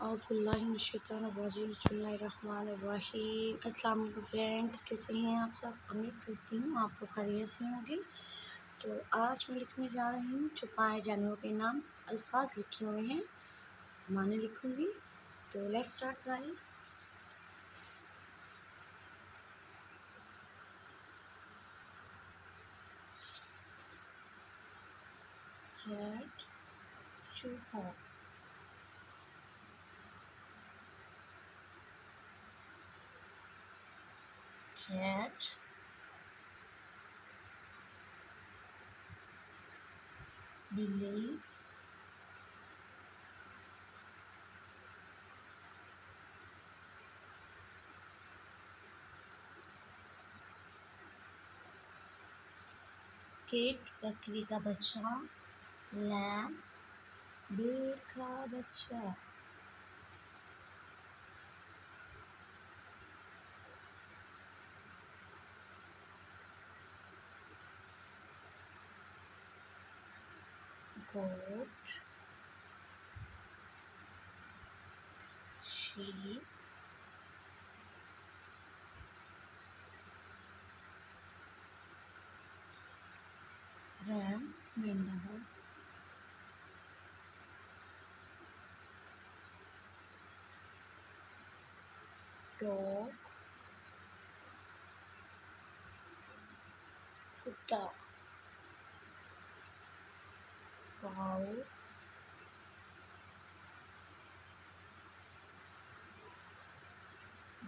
बिस्मिल्लाहिर्रहमानिर्रहीम। अस्सलाम वालेकुम फ्रेंड्स, कैसे हैं आप सब? उम्मीद करती हूँ आप लोग खैरियत से होंगे। तो आज मैं लिखने जा रही हूँ छुपाए जानवरों के नाम। अल्फाज लिखे हुए हैं, माने लिखूँगी। तो लेट्स स्टार्ट गाइस। हेड, चूहा, कैट, बिल्ली, किट बकरी का बच्चा, लैम भेड़ का बच्चा, goat, sheep, ram मेंढक, dog कुत्ता, cow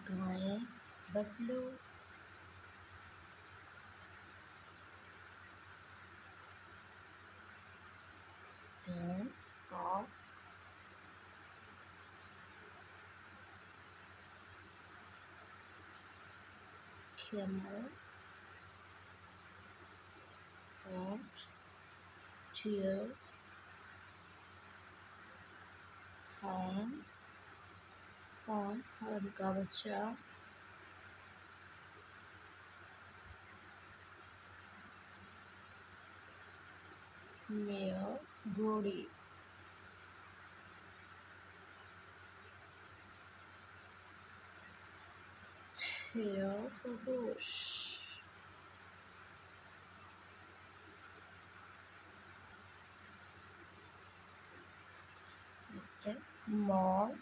गाय, buffalo भैंस, calf camel, goat, deer, fawn हरण का बच्चा, mare घोड़ी, hare खरगोश, next है मोर,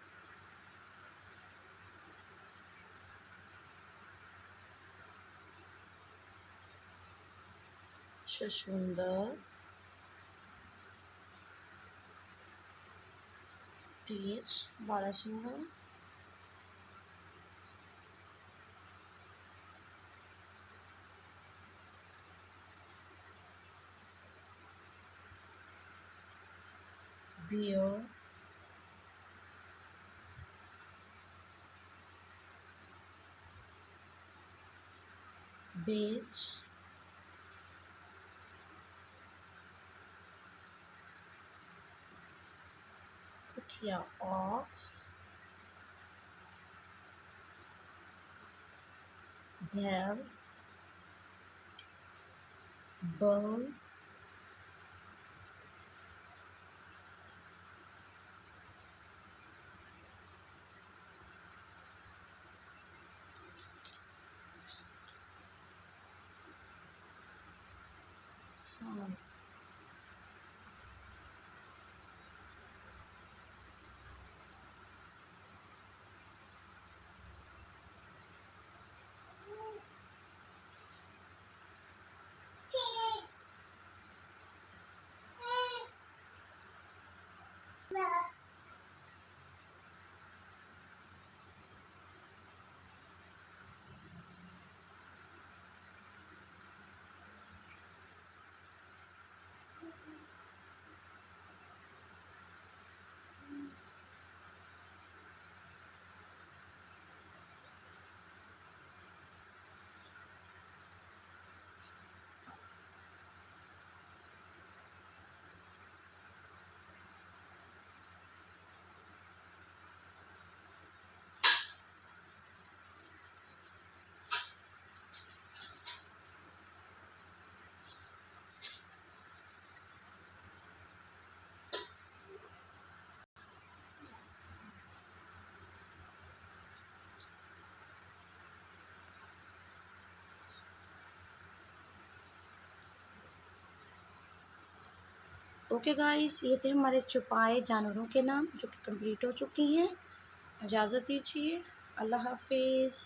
छछूंदर, टीच बारहसिंगा, bear bitch, कुतिया ox, bear bull, sun okay guys, ये थे हमारे छुपाए जानवरों के नाम जो कि कंप्लीट हो चुकी हैं। इजाज़त दीजिए। अल्लाह हाफ़िज़।